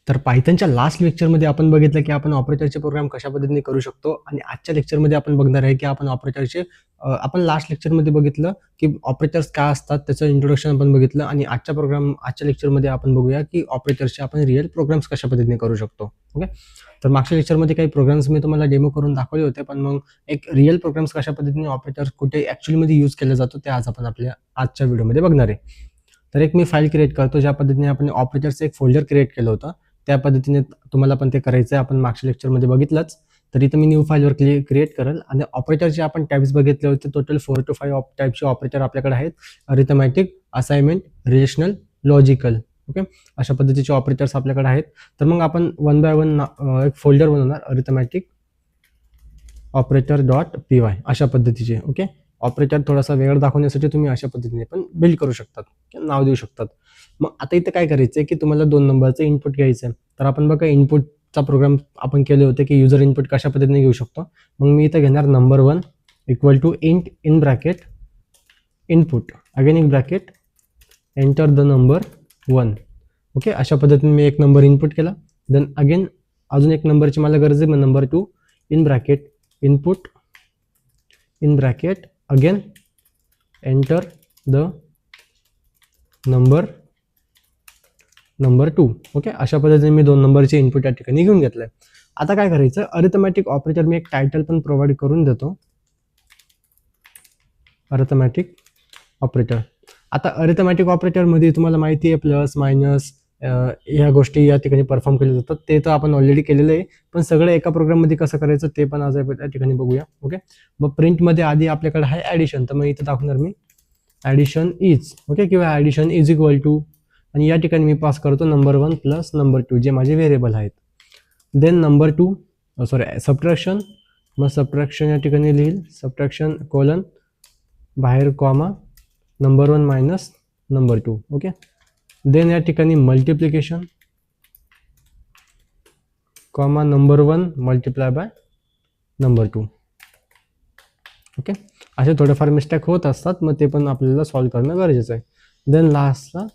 तर पायथनच्या लास्ट लेक्चरमध्ये आपण बघितलं की आपण ऑपरेटरचे प्रोग्राम कशा पद्धतीने करू शकतो आणि आजच्या लेक्चरमध्ये आपण बघणार आहे की आपण ऑपरेटरचे आपण लास्ट लेक्चरमध्ये बघितलं की ऑपरेटर्स काय असतात त्याचं इंट्रोडक्शन आपण बघितलं आणि आजच्या लेक्चरमध्ये आपण बघूया की ऑपरेटर्सचे आपण रिअल प्रोग्राम्स कशा पद्धतीने करू शकतो. ओके, तर मागच्या लेक्चरमध्ये काही प्रोग्राम्स मी तुम्हाला डेमो करून दाखवले होते, पण मग एक रिअल प्रोग्राम्स कशा पद्धतीने ऑपरेटर्स कुठे ॲक्च्युअलीमध्ये यूज केला जातो ते आज आपण आपल्या आजच्या व्हिडिओमध्ये बघणार आहे. तर एक मी फाईल क्रिएट करतो ज्या पद्धतीने आपण ऑपरेटरचं एक फोल्डर क्रिएट केलं होतं त्या पद्धतीने तुम्हाला पण ते करायचं आहे. आपण मागच्या लेक्चरमध्ये बघितलंच, तर इथं मी न्यू फाईलवर क्रिएट करेल आणि ऑपरेटरचे आपण टॅब्स बघितले होते. टोटल 4 to 5 टाईपचे ऑपरेटर आपल्याकडे आहेत. Arithmetic, assignment, relational, logical. Okay, अशा पद्धतीचे ऑपरेटर्स आपल्याकडे आहेत. तर मग आपण वन बाय वन एक फोल्डर बनवणार, अरिथमॅटिक ऑपरेटर .py अशा पद्धतीचे. ओके, ऑपरेटर थोडासा वेगळा दाखवण्यासाठी तुम्ही अशा पद्धतीने पण बिल्ड करू शकतात, नाव देऊ शकतात. मग आता इथं काय करायचं आहे की तुम्हाला 2 नंबरचं इनपुट घ्यायचं आहे. तर आपण बघा इनपुटचा प्रोग्राम आपण केले होते की युजर इनपुट कशा पद्धतीने घेऊ शकतो. मग मी इथं घेणार number 1 equal to int in bracket input again in bracket enter the number 1. Okay, अशा पद्धतीने मी एक नंबर इनपुट केला. देन अगेन अजून एक नंबरची मला गरज आहे, मग number 2 in bracket input in bracket again enter the number 2. Okay, अशा पद्धतीने मी 2 नंबरचे इनपुट या ठिकाणी घेऊन घेतलंय. आता काय करायचं, अरिथमॅटिक ऑपरेटर मी एक टायटल पण प्रोव्हाइड करून देतो, अरिथमॅटिक ऑपरेटर. आता अरिथमॅटिक ऑपरेटरमध्ये तुम्हाला माहिती आहे प्लस मायनस ह्या गोष्टी या ठिकाणी परफॉर्म केल्या जातात. ते तर आपण ऑलरेडी केलेलं आहे, पण सगळं एका प्रोग्राममध्ये कसं करायचं ते पण आज या ठिकाणी बघूया. ओके, मग प्रिंटमध्ये आधी आपल्याकडे आहे ॲडिशन, तर मग इथं दाखवणार मी ॲडिशन इज. ओके, किंवा ॲडिशन इज इक्वल टू आणि या ठिकाणी मी पास करतो नंबर 1 प्लस नंबर 2 जे माझे व्हेरिएबल आहेत. देन नंबर 2 सबट्रॅक्शन, मग सबट्रॅक्शन या ठिकाणी लिहिल सबट्रॅक्शन कोलन बाहेर comma number 1 minus number 2. Okay, then या ठिकाणी multiplication comma number 1 multiply by number 2. Okay, असे थोडेफार मिस्टेक होत असतात, मग ते पण आपल्याला सॉल्व्ह करणं गरजेचं आहे. देन लास्टला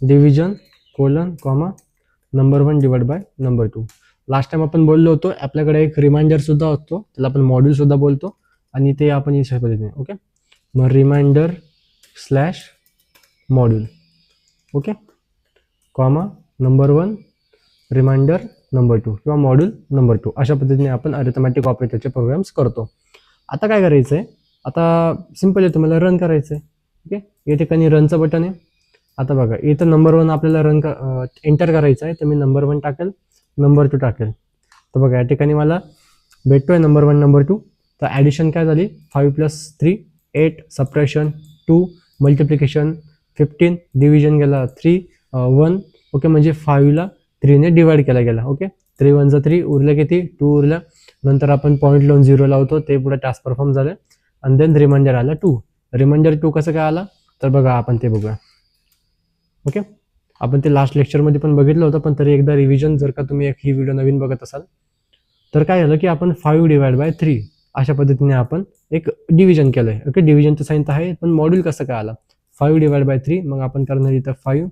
division colon comma number 1 divide by number 2. Last time आपण बोललो होतो आपल्याकडे एक रिमाइंडर सुद्धा असतो, त्याला आपण मॉड्यूल सुद्धा बोलतो आणि ते आपण अशा पद्धतीने. ओके, मग reminder slash module. Okay, comma number 1 reminder number 2 किंवा मॉड्यूल नंबर 2 अशा पद्धतीने आपण अरिथमॅटिक ऑपरेटरचे प्रोग्राम्स करतो. आता काय करायचं आहे, आता सिम्पल आहे, तुम्हाला रन करायचं आहे. ओके, या ठिकाणी रनचं बटन आहे. आता बघा इथं नंबर 1 आपल्याला एंटर करायचं आहे, तर मी नंबर 1 टाकेल, नंबर 2 टाकेल. तर बघा या ठिकाणी मला भेटतोय नंबर 1 नंबर 2. तर ॲडिशन काय झाली 5 + 3 8, सबट्रॅक्शन 2, मल्टिप्लिकेशन 15, डिव्हिजन गेला 3 1. ओके, म्हणजे 5ला 3ने डिवाइड केला गेला. ओके, 3 1 जा 3 उरलं किती 2 उरलं. नंतर आपण पॉईंट लावून 0 लावतो, ते पुढे टास्क परफॉर्म झालं. आणि देन रिमाइंडर आला 2. रिमाइंडर 2 कसं काय आला, तर बघा आपण ते बघूया. ओके, आपण ते लास्ट लेक्चरमध्ये पण बघितलं होतं, पण तरी एकदा रिव्हिजन जर का तुम्ही ही व्हिडिओ नवीन बघत असाल तर काय झालं की आपण 5 डिवाइड बाय 3 अशा पद्धतीने आपण एक डिव्हिजन केलंय. ओके, डिव्हिजनचं साईन तर आहे, पण मॉड्यूल कसं काय आला 5 डिवाइड बाय 3. मग आपण करणार इथं 5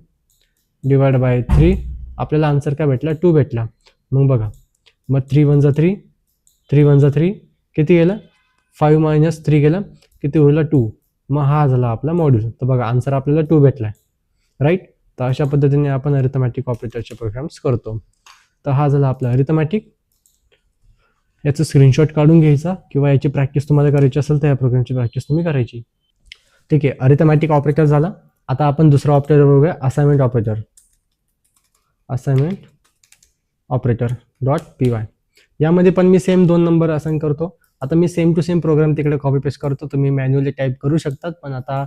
डिवाइड बाय 3, आपल्याला आन्सर काय भेटला 2 भेटला. मग बघा मग 3 1 जा 3 3 1 जा 3 किती गेलं 5 - 3 गेलं किती उरलं 2. मग हा झाला आपला मॉड्यूल. तर बघा आन्सर आपल्याला 2 भेटलाय, राईट. तर अशा पद्धतीने आपण अरिथमॅटिक ऑपरेटरचे प्रोग्राम्स करतो. तर हा झाला आपला अरिथमॅटिक. याचं स्क्रीनशॉट काढून घ्यायचा किंवा याची प्रॅक्टिस तुम्हाला करायची असेल तर या प्रोग्रामची प्रॅक्टिस तुम्ही करायची. ठीक आहे, अरिथमॅटिक ऑपरेटर झाला. आता आपण दुसरा ऑपरेटर बघूया, assignment operator. Assignment operator .py. यामध्ये पण मी सेम 2 नंबर असाइन करतो. आता मी सेम टू सेम प्रोग्राम तिकडे कॉपी पेस्ट करतो, तुम्ही मॅन्युअली टाईप करू शकतात, पण आता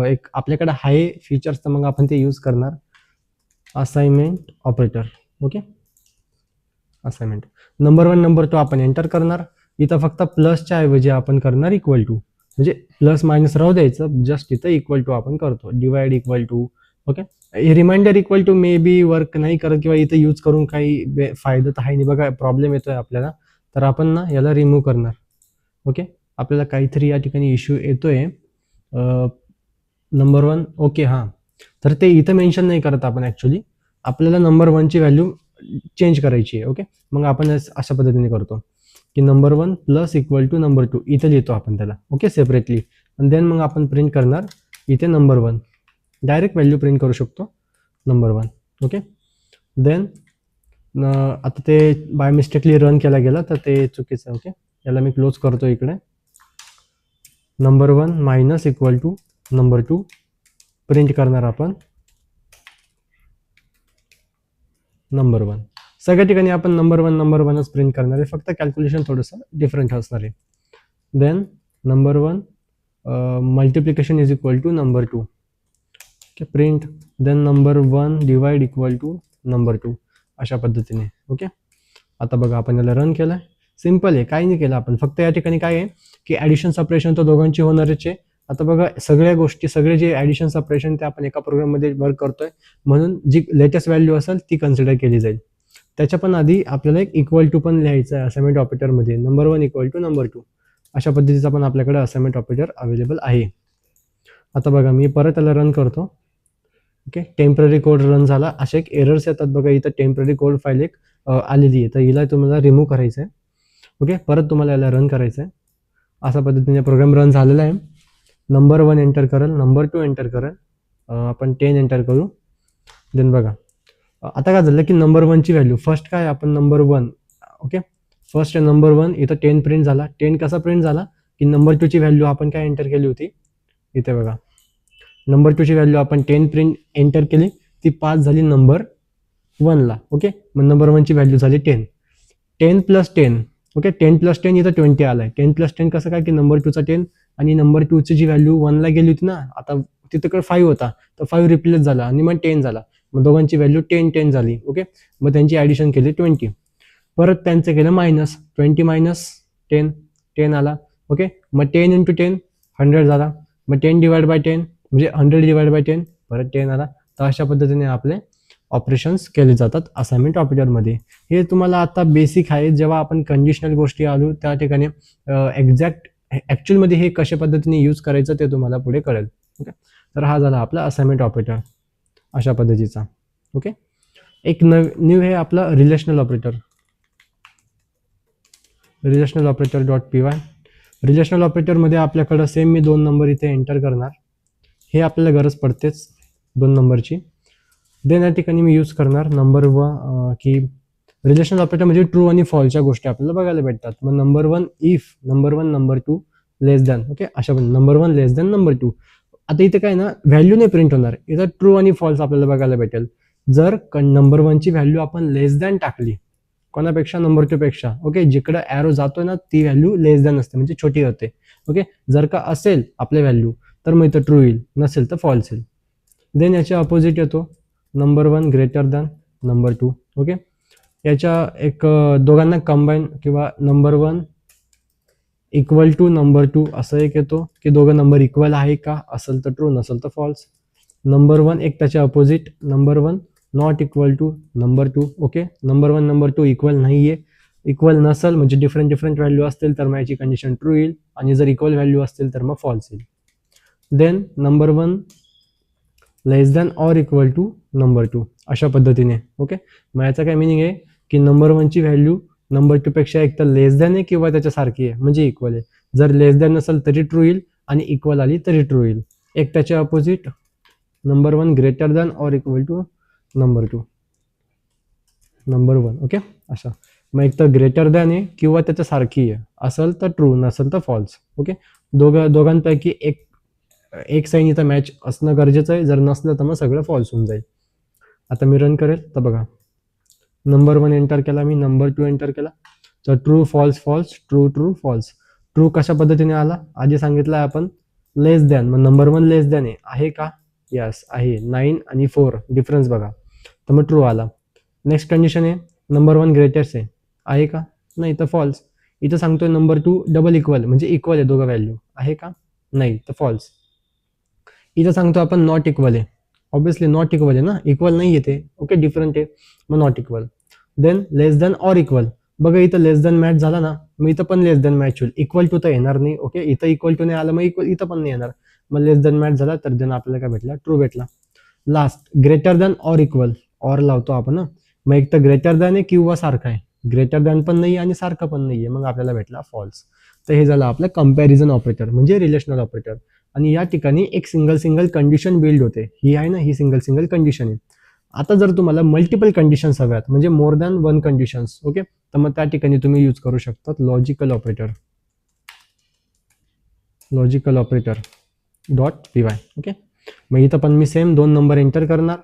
एक आपल्याकडे आहे फीचर्स तर मग आपण ते यूज करणार. Assignment operator. Okay, assignment number 1 number 2 आपण एंटर करणार. इथं फक्त प्लसच्या ऐवजी आपण करणार इक्वल टू, म्हणजे प्लस मायनस राहू द्यायचं, जस्ट इथं इक्वल टू आपण करतो. Divide equal to. Okay, reminder equal to may be work नाही करत किंवा इथं यूज करून काही फायदा तर आहे नाही. बघा प्रॉब्लेम येतोय आपल्याला, तर आपण ना याला रिमूव्ह करणार. ओके, आपल्याला काहीतरी या ठिकाणी इश्यू येतोय. नंबर 1 ओके, हां, तर ते इथं मेन्शन नाही करत आपण. ॲक्च्युली आपल्याला नंबर 1ची व्हॅल्यू चेंज करायची आहे. ओके, मग आपण अशा पद्धतीने करतो की number 1 plus equal to number 2 इथे लिहितो आपण त्याला. Okay, separately. आणि देन मग आपण प्रिंट करणार इथे नंबर 1, डायरेक्ट व्हॅल्यू प्रिंट करू शकतो नंबर 1. ओके, देन आता ते बाय मिस्टेकली रन केला गेला तर ते चुकीचं आहे. ओके, याला मी क्लोज करतो इकडे. Number 1 minus equal to number 2 print करणार आपण नंबर 1. सगळ्या ठिकाणी आपण नंबर 1च प्रिंट करणार आहे, फक्त कॅल्क्युलेशन थोडंसं डिफरंट असणार आहे. Then number 1 multiplication is equal to number 2. Okay, print then number 1 divide equal to number 2 अशा पद्धतीने. ओके, आता बघा आपण याला रन केलं आहे. सिम्पल आहे, काही नाही केलं आपण, फक्त या ठिकाणी काय आहे की ॲडिशन सपरेशन तर दोघांची होणारच आहे. आता बघा सगळ्या गोष्टी, सगळे जे ॲडिशन सपरेशन ते आपण एका प्रोग्राममध्ये वर्क करतोय, म्हणून जी लेटेस्ट व्हॅल्यू असेल ती कन्सिडर केली जाईल. त्याच्या पण आधी आपल्याला एक इक्वल टू पण लिहायचं आहे असाइनमेंट ऑपरेटरमध्ये. नंबर 1 इक्वल टू नंबर 2 अशा पद्धतीचा पण आपल्याकडे असाइनमेंट ऑपरेटर अवेलेबल आहे. आता बघा मी परत त्याला रन करतो. ओके, टेम्पररी कोड रन झाला. असे एक एरर्स येतात बघा, इथं टेम्पररी कोड फाईल एक आलेली आहे, तर हिला तुम्हाला रिमूव्ह करायचं आहे. ओके, परत तुम्हाला याला रन करायचं आहे. अशा पद्धतीने प्रोग्राम रन झालेला आहे. नंबर 1 एंटर करेल, नंबर 2 एंटर करेल, आपण 10 एंटर करू. देन बघा आता काय झालं की नंबर 1ची व्हॅल्यू फर्स्ट काय आपण नंबर 1. ओके, फर्स्ट नंबर 1 इथं 10 प्रिंट झाला. 10 कसा प्रिंट झाला की नंबर 2ची व्हॅल्यू आपण काय एंटर केली होती, इथे बघा नंबर 2ची व्हॅल्यू आपण 10 प्रिंट एंटर केली, ती 5 झाली नंबर 1ला. ओके, मग नंबर 1ची व्हॅल्यू झाली 10. 10 प्लस 10. ओके, 10 प्लस 10 इथं 20 आलाय. 10 प्लस 10 कसं काय की नंबर 2चा 10 आणि नंबर 2ची जी व्हॅल्यू 1ला गेली होती ना, आता तिथं 5 होता, तर 5 रिप्लेस झाला आणि मग 10 झाला. मग दोघांची व्हॅल्यू 10 झाली. ओके, मग त्यांची ॲडिशन केली 20. परत त्यांचं केलं मायनस, 20 मायनस 10 आला. ओके, मग 10 इंटू 10 100 झाला. मग 10 डिवाइड बाय 10 म्हणजे 100 डिवाइड बाय 10 परत 10 आला. तर अशा पद्धतीने आपले ऑपरेशन्स केले जातात असाइनमेंट ऑपरेटरमध्ये. हे तुम्हाला आता बेसिक आहे. जेव्हा आपण कंडिशनल गोष्टी आलो त्या ठिकाणी एक्झॅक्ट ॲक्च्युअलमध्ये हे कशा पद्धतीने यूज करायचं ते तुम्हाला पुढे कळेल. ओके, तर हा झाला आपला असाइनमेंट ऑपरेटर अशा पद्धतीचा. ओके, एक न्यू आहे आपला relational operator. Relational operator dot py. Relational ऑपरेटरमध्ये आपल्याकडं सेम मी 2 नंबर इथे एंटर करणार. हे आपल्याला गरज पडतेच 2 नंबरची. देन या ठिकाणी मी यूज करणार नंबर 1 की रिलेशनल ऑपरेटर म्हणजे ट्रू आणि फॉल्सच्या गोष्टी आपल्याला बघायला भेटतात. मग number 1 if number 1 number 2 less than. Okay, अशा पण नंबर 1 लेस दॅन नंबर 2. आता इथे काय ना व्हॅल्यू नाही प्रिंट होणार, इथं ट्रू आणि फॉल्स आपल्याला बघायला भेटेल. जर नंबर 1ची व्हॅल्यू आपण लेस दॅन टाकली कोणापेक्षा, नंबर 2 पेक्षा. ओके, जिकडं ॲरो जातोय ना ती व्हॅल्यू लेस दॅन असते, म्हणजे छोटी होते. ओके, जर का असेल आपल्या व्हॅल्यू तर मग इथं ट्रू येईल, नसेल तर फॉल्स येईल. देन याच्या अपोजिट येतो number 1 greater than number 2. Okay, याच्या एक दोघांना कंबाईन किंवा नंबर 1 इक्वल टू नंबर 2 असं एक येतो की दोघं नंबर इक्वल आहे का, असेल तर ट्रू, नसेल तर फॉल्स. नंबर 1 एक त्याच्या opposite number 1 not equal to number 2. Okay, number 1 number 2 equal नाही आहे. इक्वल नसेल म्हणजे डिफरंट व्हॅल्यू असतील तर मग याची कंडिशन ट्रू येईल, आणि जर इक्वल व्हॅल्यू असतील तर मग फॉल्स येईल. Then number 1 less than or equal to number 2 अशा पद्धतीने. ओके, मग याचा काय मिनिंग आहे की नंबर 1ची व्हॅल्यू नंबर 2 पेक्षा एक तर लेस दॅन आहे किंवा त्याच्यासारखी आहे म्हणजे इक्वल आहे. जर लेस दॅन नसेल तरी ट्रू येईल आणि इक्वल आली तरी ट्रू येईल. एक त्याच्या opposite number 1 greater than or equal to number 2 number 1. Okay, अशा मग एक तर ग्रेटर दॅन आहे किंवा त्याच्यासारखी आहे, असेल तर ट्रू, नसेल तर फॉल्स. ओके, दोघांपैकी एक साईन इथं मॅच असणं गरजेचं आहे. जर नसलं तर मग सगळं फॉल्स होऊन जाईल. आता मी रन करेल तर बघा नंबर 1 एंटर केला मी, नंबर 2 एंटर केला, तर true false false true true false. True कशा पद्धतीने आला आधी सांगितलं आहे आपण, लेस दॅन. मग नंबर 1 लेस दॅन आहे का, यस आहे. 9 आणि 4 डिफरन्स बघा, तर मग ट्रू आला. नेक्स्ट कंडिशन आहे नंबर 1 ग्रेटेस्ट आहे का, नाही तर फॉल्स. इथं सांगतोय नंबर 2 डबल इक्वल म्हणजे इक्वल आहे दोघं व्हॅल्यू, आहे का, नाही तर फॉल्स. इथं सांगतो आपण नॉट इक्वल आहे, ऑब्विसली नॉट इक्वल आहे ना, इक्वल नाही येते. ओके, डिफरंट आहे मग not equal. Than less than or equal. बघा इथं लेस दॅन मॅच झाला ना, मग इथं पण लेस दॅन मॅच होईल. इक्वल टू तर येणार नाही. ओके, इथं इक्वल टू नाही आलं मग इथं पण नाही येणार. मग लेस दॅन मॅच झाला तर देन आपल्याला काय भेटला, ट्रू भेटला. Last greater than or equal, or लावतो आपण ना, मग एक तर ग्रेटर दॅन आहे किंवा सारखा आहे, ग्रेटर दॅन पण नाही आणि सारखा पण नाही आहे, मग आपल्याला भेटला फॉल्स. तर हे झालं आपलं कंपॅरिझन ऑपरेटर म्हणजे रिलेशनल ऑपरेटर. आणि या ठिकाणी एक सिंगल कंडिशन बिल्ड होते, ही आहे ना, ही सिंगल कंडिशन आहे. आता जर तुम्हाला मल्टिपल कंडिशन्स हव्यात म्हणजे more than one conditions, okay, तर मग त्या ठिकाणी तुम्ही यूज करू शकता logical operator dot P Y. Okay, मग इथं पण मी सेम 2 नंबर एंटर करणार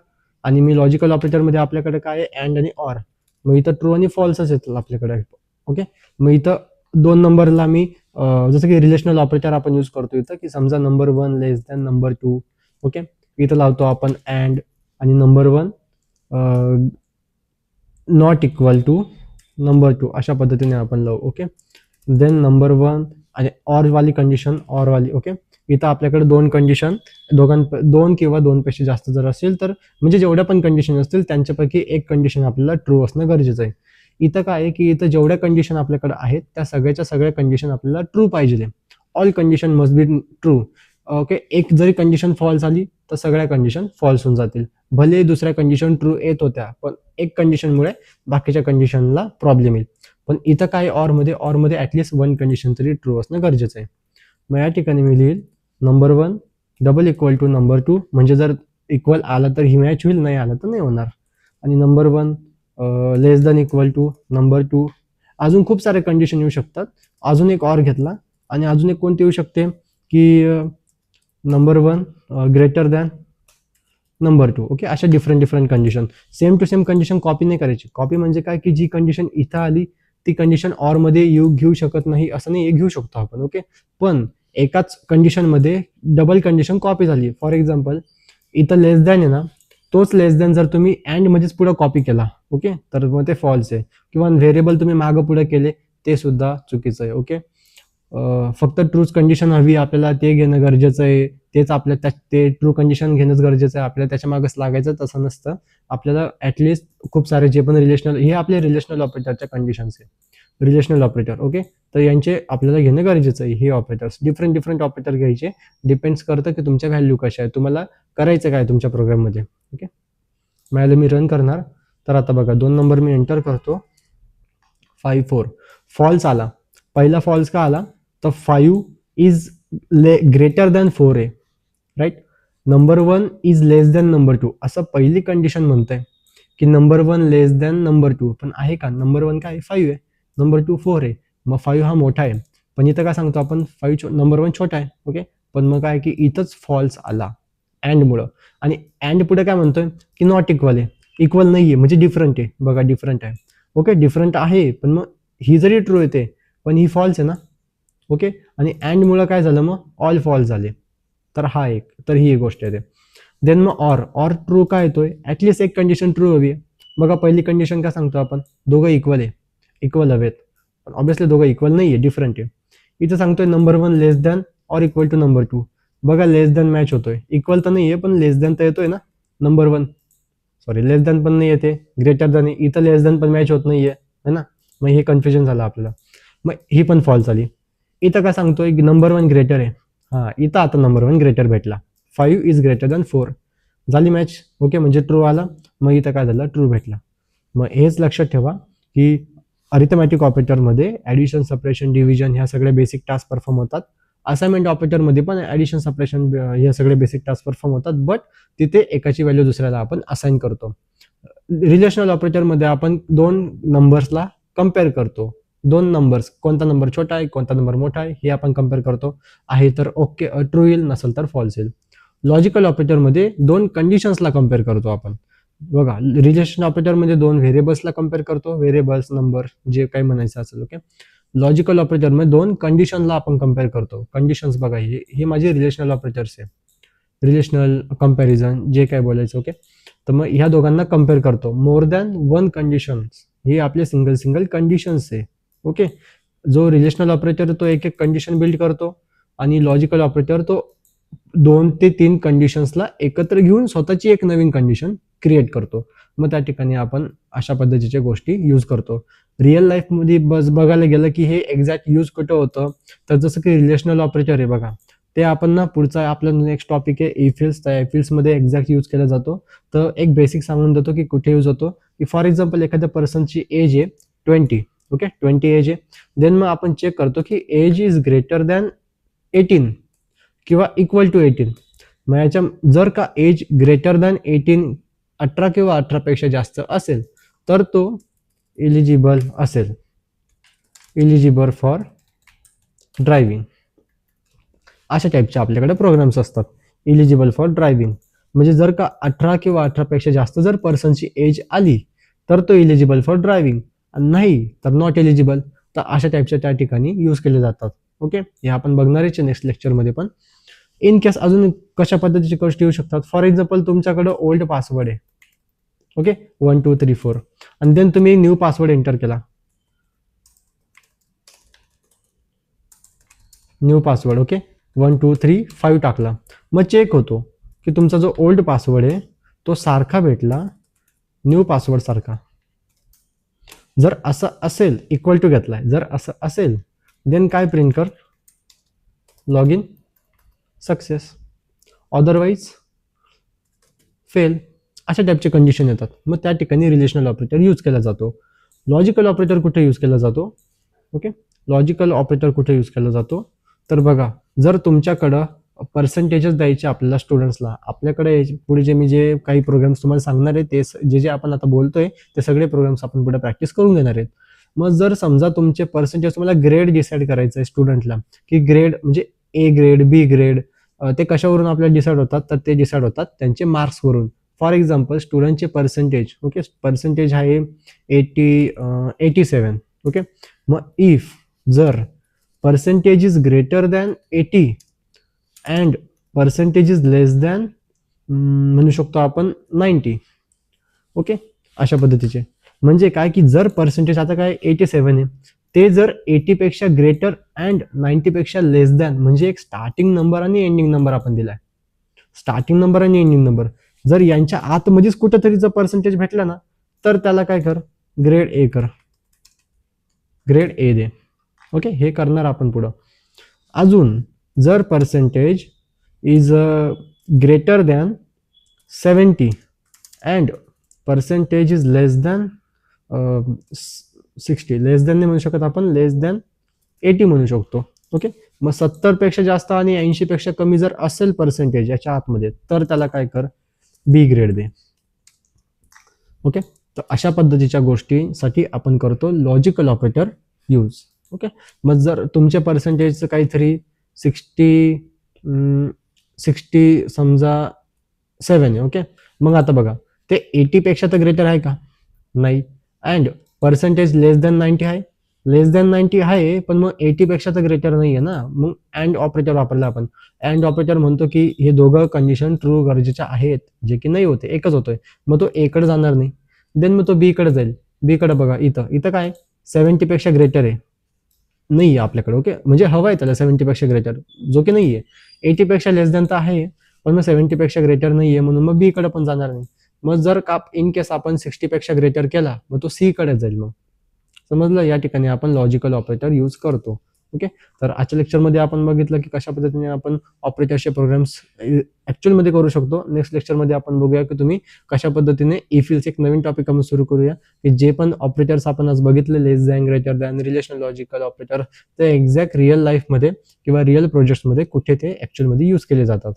आणि मी लॉजिकल ऑपरेटरमध्ये आपल्याकडे काय आहे, अँड आणि ऑर. मग इथं ट्रू आणि फॉल्सच येतील आपल्याकडे. ओके, मग इथं 2 नंबरला मी जसं की रिलेशनल ऑपरेटर आपण यूज करतो इथं, की समजा number 1 less than number 2. Okay, इथं लावतो आपण अँड आणि number 1 not equal to number 2, अशा पद्धतीने आपण लावू. ओके, देन नंबर 1 आणि ऑरवाली कंडिशन ऑरवाली. ओके, इथं आपल्याकडे 2 कंडिशन, 2 किंवा 2 पेक्षा जास्त जर असेल तर म्हणजे जेवढ्या पण कंडिशन असतील त्यांच्यापैकी एक कंडिशन आपल्याला ट्रू असणं गरजेचं आहे. इथं काय आहे की इथं जेवढ्या कंडिशन आपल्याकडे आहेत त्या सगळ्या कंडिशन आपल्याला ट्रू पाहिजे. All condition must be true. Okay, एक जरी कंडिशन फॉल्स आली तर सगळ्या कंडिशन फॉल्स होऊन जातील. भले दुसऱ्या कंडिशन ट्रू येत होत्या पण एक कंडिशनमुळे बाकीच्या कंडिशनला प्रॉब्लेम येईल. पण इथं काय ऑरमध्ये ॲटलिस्ट 1 कंडिशन तरी ट्रू असणं गरजेचं आहे. मग या ठिकाणी मी लिहिल number 1 double equal to number 2, म्हणजे जर इक्वल आला तर ही मॅच होईल, नाही आला तर नाही होणार. आणि number 1 less than equal to number 2. अजून खूप सारे कंडिशन येऊ शकतात. अजून एक ऑर घेतला आणि अजून एक कोणती येऊ शकते की number 1 greater than number 2. Okay, अशा different condition, same to same condition copy नाही करायची. कॉपी म्हणजे काय की जी कंडिशन इथं आली ती कंडिशन ऑरमध्ये घेऊ शकत नाही असं नाही, घेऊ शकतो आपण. ओके, पण एकाच कंडिशनमध्ये डबल कंडिशन कॉपी झाली. फॉर एक्झाम्पल इथं लेस दॅन आहे ना, तोच लेस दॅन जर तुम्ही अँड मध्येच पुढे कॉपी केला, ओके, तर मग ते फॉल्स आहे. किंवा व्हेरिएबल तुम्ही मागं पुढे केले ते सुद्धा चुकीचं आहे. ओके, फक्त ट्रूच कंडिशन हवी आपल्याला, ते घेणं गरजेचं आहे, तेच आपल्या ते ट्रू कंडिशन घेणंच गरजेचं आहे, आपल्याला त्याच्या मागच लागायचं तसं नसतं. आपल्याला ॲटलिस्ट खूप सारे जे पण रिलेशनल, हे आपले रिलेशनल ऑपरेटरच्या कंडिशन्स आहे, रिलेशनल ऑपरेटर. ओके, तर यांचे आपल्याला घेणं गरजेचं आहे. हे ऑपरेटर्स डिफरंट ऑपरेटर घ्यायचे, डिपेंड्स करतं की तुमच्या व्हॅल्यू कशा आहे, तुम्हाला करायचं काय तुमच्या प्रोग्राममध्ये. ओके, मला मी रन करणार. तर आता बघा 2 नंबर मी एंटर करतो, 5 4 फॉल्स आला. पहिला फॉल्स का आला तर 5 इज ग्रेटर दॅन 4 आहे, right. Number 1 is less than number 2 असं पहिली कंडिशन म्हणतंय की नंबर 1 लेस दॅन नंबर 2, पण आहे का? नंबर 1 काय 5 आहे, नंबर 2 4 आहे, मग 5 हा मोठा आहे. पण इथं काय सांगतो आपण, 5 नंबर 1 छोटा आहे. ओके, पण मग काय की इथंच फॉल्स आला अँडमुळं. आणि अँड पुढे काय म्हणतोय की नॉट इक्वल आहे, इक्वल नाही आहे म्हणजे डिफरंट आहे. बघा डिफरंट आहे. ओके, डिफरंट आहे पण मग ही जरी ट्रू येते पण ही फॉल्स आहे ना. ओके, आणि अँडमुळं काय झालं, मग ऑल फॉल्स झाले. तर ही एक गोष्ट येते. देन मग ऑर ट्रू काय येतोय, ॲटलिस्ट एक कंडिशन ट्रू हवी आहे. बघा पहिली कंडिशन काय सांगतो आपण, दोघं इक्वल हवेत, पण ऑब्व्हियसली दोघं इक्वल नाही आहे, डिफरंट आहे. इथं सांगतोय number 1 less than or equal to number 2. बघा लेस दॅन मॅच होतोय, इक्वल तर नाही आहे पण लेस दॅन तर येतोय ना. नंबर 1 सॉरी लेस दॅन पण नाही येते, ग्रेटर दॅन आहे, इथं लेस दॅन पण मॅच होत नाहीये है ना. मग हे कन्फ्युजन झालं आपल्याला. मग ही पण फॉल्स झाली. इथं काय सांगतोय नंबर 1 ग्रेटर आहे, हां इथं आता नंबर 1 ग्रेटर भेटला, 5 इज ग्रेटर दॅन 4 झाली मॅच. ओके, म्हणजे ट्रू आला. मग इथं काय झालं, ट्रू भेटला. मग हेच लक्षात ठेवा की अरिथमॅटिक ऑपरेटरमध्ये ॲडिशन, सबट्रॅक्शन, डिव्हिजन ह्या सगळ्या बेसिक टास्क परफॉर्म होतात. असाइनमेंट ऑपरेटरमध्ये पण ॲडिशन, सबट्रॅक्शन हे सगळे बेसिक टास्क परफॉर्म होतात, बट तिथे एकाची व्हॅल्यू दुसऱ्याला आपण असाइन करतो. रिलेशनल ऑपरेटरमध्ये आपण 2 नंबर्सला कम्पेअर करतो. 2 नंबर्स, कोणता नंबर छोटा आहे कोणता नंबर मोठा आहे हे आपण कम्पेअर करतो. आहे तर ओके ट्रू येईल, नसेल तर फॉल्स येईल. लॉजिकल ऑपरेटरमध्ये 2 कंडिशन्सला कम्पेअर करतो आपण. बघा रिलेशन ऑपरेटरमध्ये 2 व्हेरिएबल्सला कम्पेअर करतो, व्हेरिएबल्स नंबर जे काही म्हणायचं असेल. ओके, लॉजिकल ऑपरेटरमध्ये 2 कंडिशनला आपण कम्पेअर करतो. कंडिशन्स बघा, हे माझे रिलेशनल ऑपरेटर्स आहे, रिलेशनल कंपॅरिझन जे काय बोलायचं. ओके, तर मग ह्या दोघांना कम्पेअर करतो. मोर दॅन 1 कंडिशन्स हे आपले सिंगल कंडिशन्स आहे. ओके, जो रिलेशनल ऑपरेटर तो एक कंडिशन बिल्ड करतो आणि लॉजिकल ऑपरेटर तो 2 ते 3 कंडिशन्सला एकत्र घेऊन स्वतःची एक नवीन कंडिशन क्रिएट करतो. मग त्या ठिकाणी आपण अशा पद्धतीच्या गोष्टी यूज करतो. रिअल लाईफमध्ये बघायला गेलं की हे एक्झॅक्ट यूज कुठं होतं, तर जसं की रिलेशनल ऑपरेटर आहे बघा, ते आपण ना पुढचा आपला नेक्स्ट टॉपिक आहे इफिल्स. त्या इफिल्समध्ये एक्झॅक्ट यूज केला जातो. तर एक बेसिक सांगून देतो की कुठे यूज होतो, की फॉर एक्झाम्पल एखाद्या पर्सनची एज आहे 20, ओके 20 एज आहे. देन मग आपण चेक करतो की एज इज ग्रेटर दॅन 18 किंवा इक्वल टू 18. मग याच्या जर का एज ग्रेटर दॅन 18 18 किंवा 18 पेक्षा जास्त असेल तर तो इलिजिबल असेल, इलिजिबल फॉर ड्रायव्हिंग. अशा टाईपचे आपल्याकडे प्रोग्राम्स असतात. इलिजिबल फॉर ड्रायव्हिंग म्हणजे जर का 18 किंवा 18 पेक्षा जास्त जर पर्सनची एज आली तर तो इलिजिबल फॉर ड्रायव्हिंग, नाही तर नॉट एलिजिबल. तर अशा टाईपच्या त्या ठिकाणी यूज केले जातात. ओके, हे आपण बघणारच नेक्स्ट लेक्चरमध्ये. पण इन केस अजून कशा पद्धतीची गोष्टी येऊ शकतात. फॉर एक्झाम्पल तुमच्याकडे ओल्ड पासवर्ड आहे, ओके 1 2 3 4, आणि देन तुम्ही न्यू पासवर्ड एंटर केला, न्यू पासवर्ड ओके 1 2 3 5 टाकला. मग चेक होतो की तुमचा जो ओल्ड पासवर्ड आहे तो सारखा भेटला न्यू पासवर्ड सारखा. जर असं असेल, इक्वल टू घेतलाय, जर असं असेल देन काय प्रिंट कर, log in success, otherwise fail. अशा टाईपचे कंडिशन येतात. मग त्या ठिकाणी रिलेशनल ऑपरेटर यूज केला जातो. लॉजिकल ऑपरेटर कुठे यूज केला जातो, ओके लॉजिकल ऑपरेटर कुठे यूज केला जातो, तर बघा जर तुमच्याकडं पर्सेंटेजेस द्यायचे आपल्याला स्टुडंट्सला, आपल्याकडे पुढे जे मी जे काही प्रोग्राम्स तुम्हाला सांगणार आहे ते जे आपण आता बोलतोय ते सगळे प्रोग्राम्स आपण पुढे प्रॅक्टिस करून घेणार आहेत. मग जर समजा तुमचे पर्सेंटेज, तुम्हाला ग्रेड डिसाईड करायचं आहे स्टुडंटला, की ग्रेड म्हणजे ए ग्रेड बी ग्रेड, ते कशावरून आपल्याला डिसाईड होतात, तर ते डिसाईड होतात त्यांचे मार्क्सवरून. फॉर एक्झाम्पल स्टुडंटचे पर्सेंटेज, ओके पर्सेंटेज आहे 87, ओके. मग इफ जर percentage is greater than 80 and percentage is less than म्हणू शकतो आपण 90, ओके अशा पद्धतीचे. म्हणजे काय की जर पर्सेंटेज आता काय 87 आहे, ते जर 80 पेक्षा ग्रेटर अँड 90 पेक्षा लेस दॅन, म्हणजे एक स्टार्टिंग नंबर आणि एंडिंग नंबर आपण दिलाय, स्टार्टिंग नंबर आणि एंडिंग नंबर जर यांच्या आतमध्येच कुठेतरी जर पर्सेंटेज भेटला ना तर त्याला काय कर, ग्रेड ए कर, ग्रेड ए दे, ओके हे करणार आपण पुढं. अजून जर percentage is greater than 70 and percentage is less than 60, less than नाही म्हणू शकत आपण, लेस दॅन 80 म्हणू शकतो, ओके. मग 70 पेक्षा जास्त आणि 80 पेक्षा कमी जर असेल पर्सेंटेज याच्या आतमध्ये तर त्याला काय कर, बी ग्रेड दे, ओके. तर अशा पद्धतीच्या गोष्टींसाठी आपण करतो लॉजिकल ऑपरेटर यूज, ओके. मग जर तुमच्या पर्सेंटेजचं काहीतरी 60 समजा 7 आहे, ओके. मग आता बघा ते 80 पेक्षा तर ग्रेटर आहे का, नाही, अँड पर्सेंटेज लेस दॅन 90 आहे, लेस दॅन 90 आहे पण मग 80 पेक्षा तर ग्रेटर नाही आहे ना. मग अँड ऑपरेटर वापरला आपण. अँड ऑपरेटर म्हणतो की हे दोघं कंडिशन ट्रू गरजेच्या आहेत, जे की नाही होते, एकच होतोय. मग तो ए कडे जाणार नाही, देन मग तो बी कडे जाईल. बी कडे बघा इथं काय 70 पेक्षा ग्रेटर आहे, नाही आहे आपल्याकडे, ओके म्हणजे हवा आहे त्याला 70 पेक्षा ग्रेटर, जो की नाही आहे. 80 पेक्षा लेस दॅन तर आहे पण मग 70 पेक्षा ग्रेटर नाही आहे, म्हणून मग बी कडे पण जाणार नाही. मग जर का इन केस आपण 60 पेक्षा ग्रेटर केला मग तो सी कडे जाईल. मग समजलं, या ठिकाणी आपण लॉजिकल ऑपरेटर यूज करतो, ओके. तर आजच्या लेक्चरमध्ये आपण बघितलं की कशा पद्धतीने आपण ऑपरेटरचे प्रोग्राम्स ऍक्च्युअलमध्ये करू शकतो. नेक्स्ट लेक्चरमध्ये आपण बघूया की तुम्ही कशा पद्धतीने इफिल्स, एक नवीन टॉपिक आपण सुरू करूया की जे पण ऑपरेटर्स आपण आज बघितले, less than, greater than, relational logical operator, ते एक्झॅक्ट रिअल लाईफमध्ये किंवा रिअल प्रोजेक्ट्समध्ये कुठे ते ऍक्च्युअलमध्ये यूज केले जातात.